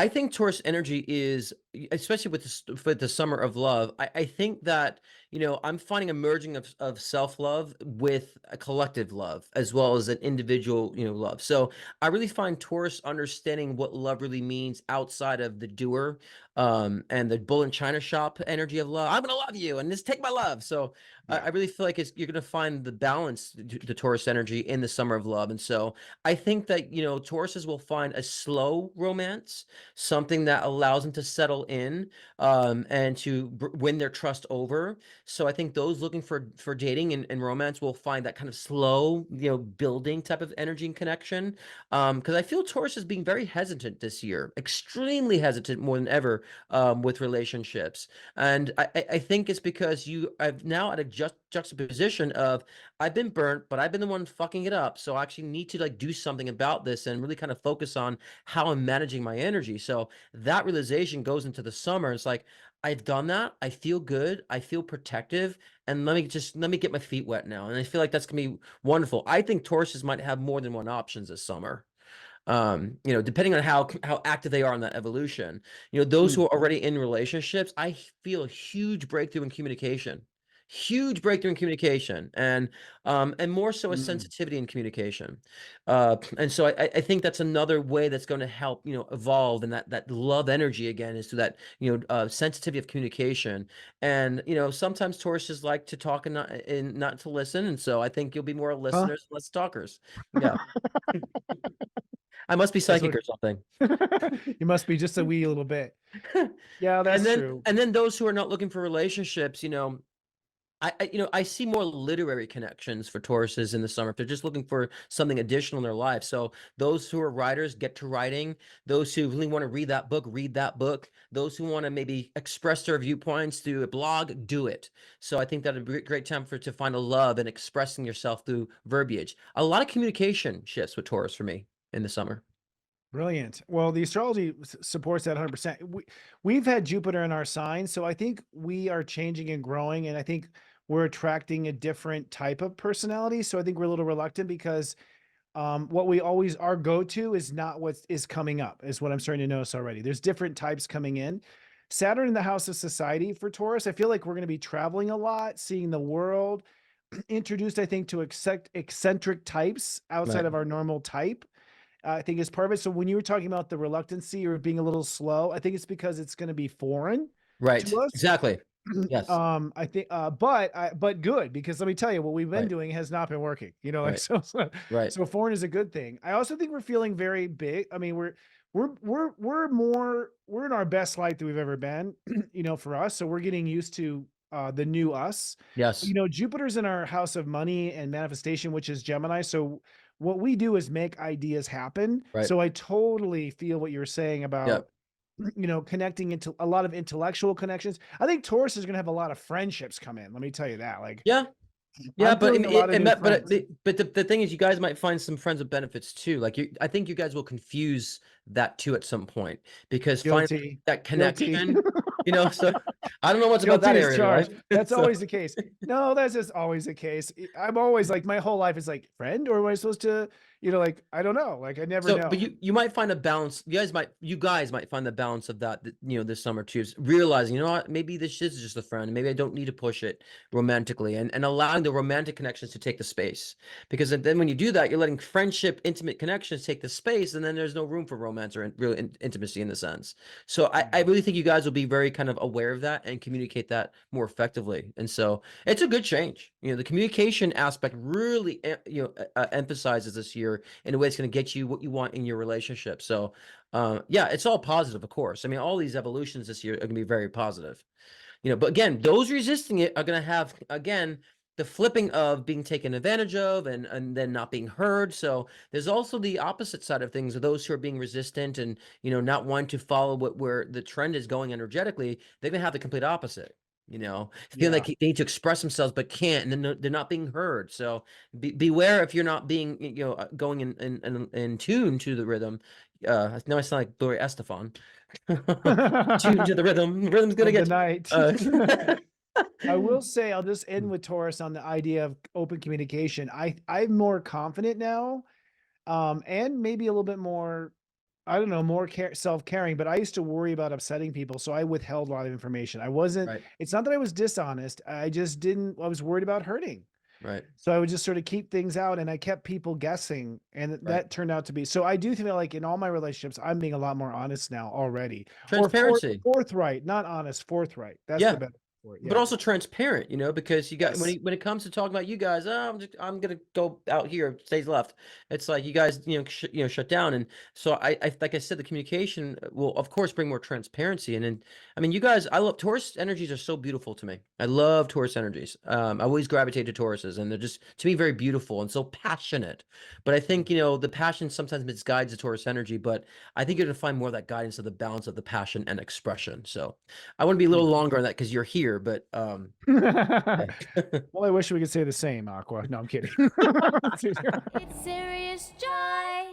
I think Taurus energy is, especially with with the summer of love. I think that I'm finding a merging of self love with a collective love as well as an individual love. So I really find Taurus understanding what love really means outside of the doer, and the bull in china shop energy of love. I'm gonna love you and just take my love. So I Yeah. really feel like you're gonna find the balance, the Taurus energy in the summer of love. And so I think that Tauruses will find a slow romance, something that allows them to settle in, and to win their trust over. So I think those looking for dating and romance will find that kind of slow, building type of energy and connection. Because I feel Taurus is being very hesitant this year, extremely hesitant more than ever, with relationships. And I think it's because you I've now at a juxtaposition of I've been burnt, but I've been the one fucking it up. So I actually need to like do something about this and really kind of focus on how I'm managing my energy. So that realization goes into the summer. It's like, I've done that. I feel good. I feel protective. And let me get my feet wet now. And I feel like that's gonna be wonderful. I think Tauruses might have more than one options this summer. Depending on how active they are in that evolution. Those who Mm, are already in relationships, I feel a huge breakthrough in communication. Huge breakthrough in communication, and more so a mm. sensitivity in communication. And so I think that's another way that's going to help, evolve, and that love energy again is to that, sensitivity of communication. And sometimes Tauruses like to talk and not to listen. And so I think you'll be more Huh? listeners, less talkers. Yeah. I must be That's psychic what or something. you must be just a wee little bit. Yeah, And that's then true. and then those who are not looking for relationships, I see more literary connections for Tauruses in the summer. If they're just looking for something additional in their life. So those who are writers get to writing. Those who really want to read that book, read that book. Those who want to maybe express their viewpoints through a blog, do it. So I think that'd be a great time to find a love and expressing yourself through verbiage. A lot of communication shifts with Taurus for me in the summer. Brilliant. Well, the astrology supports that 100%. We've had Jupiter in our sign, so I think we are changing and growing, and I think we're attracting a different type of personality. So I think we're a little reluctant because what we always our go-to is not what is coming up, is what I'm starting to notice already. There's different types coming in. Saturn in the house of society for Taurus. I feel like we're going to be traveling a lot, seeing the world, introduced, I think, to eccentric types outside Right. of our normal type. I think is part of it. So when you were talking about the reluctancy or being a little slow, I think it's because it's going to be foreign Right. to us. Exactly. Yes. I think, but good, because let me tell you, what we've been Right. doing has not been working. Like Right. Right. so foreign is a good thing. I also think we're feeling very big. I mean, we're in our best light that we've ever been. For us, so we're getting used to the new us. Yes. Jupiter's in our house of money and manifestation, which is Gemini. So what we do is make ideas happen. Right. So I totally feel what you're saying Yeah. about connecting into a lot of intellectual connections. I think Taurus is going to have a lot of friendships come in. Let me tell you that. Like, Yeah. Yeah, I'm but feeling a lot of new friends. the thing is, you guys might find some friends with benefits too. Like I think you guys will confuse that too at some point because finding Guilty, that guilty, connection, So I don't know what's about guilty that as area, right? charged. That's So. always the case. No, that's just always the case. I'm always like, my whole life is like, friend, or am I supposed to, like, I don't know. Like, I never So, but know. you might find a balance. You guys might find the balance of that, this summer too. Is realizing, what, maybe this is just a friend. Maybe I don't need to push it romantically, and allowing the romantic connections to take the space. Because then when you do that, you're letting friendship, intimate connections take the space, and then there's no room for romance or real intimacy in the sense. So I Mm. really think you guys will be very kind of aware of that and communicate that more effectively. And so it's a good change. The communication aspect really, emphasizes this year in a way that's going to get you what you want in your relationship. So, yeah, it's all positive, of course. I mean, all these evolutions this year are going to be very positive. But again, those resisting it are going to have again the flipping of being taken advantage of and then not being heard. So there's also the opposite side of things of those who are being resistant and not wanting to follow where the trend is going energetically. They're going to have the complete opposite. Feel like Yeah. they need to express themselves but can't, and then they're not being heard. So beware if you're not being going in tune to the rhythm. Now I sound like Gloria Estefan. Tune to the rhythm. Rhythm's gonna Of the get you. night. Uh, I will say, I'll just end with Taurus on the idea of open communication. I'm more confident now, and maybe a little bit more. I don't know, more self-caring, but I used to worry about upsetting people, so I withheld a lot of information. I wasn't Right. it's not that I was dishonest, I just didn't I was worried about hurting. Right. So I would just sort of keep things out and I kept people guessing and Right. that turned out to be so I do feel like in all my relationships, I'm being a lot more honest now already or Transparency. forthright, not honest, forthright. That's the Yeah. better for it. But Yeah. also transparent, you know, because you got Yes. when it comes to talking about you guys, "Oh, I'm gonna go out here, stage left." It's like you guys, shut down, and so I like I said, the communication will, of course, bring more transparency, and then, I mean, you guys, I love Taurus energies are so beautiful to me. I love Taurus energies. I always gravitate to Tauruses, and they're just, to me, very beautiful and so passionate. But I think, the passion sometimes misguides the Taurus energy, but I think you're gonna find more of that guidance of the balance of the passion and expression. So I want to be a little longer on that because you're here, but yeah. Well, I wish we could say the same, Aqua. No, I'm kidding. It's serious joy.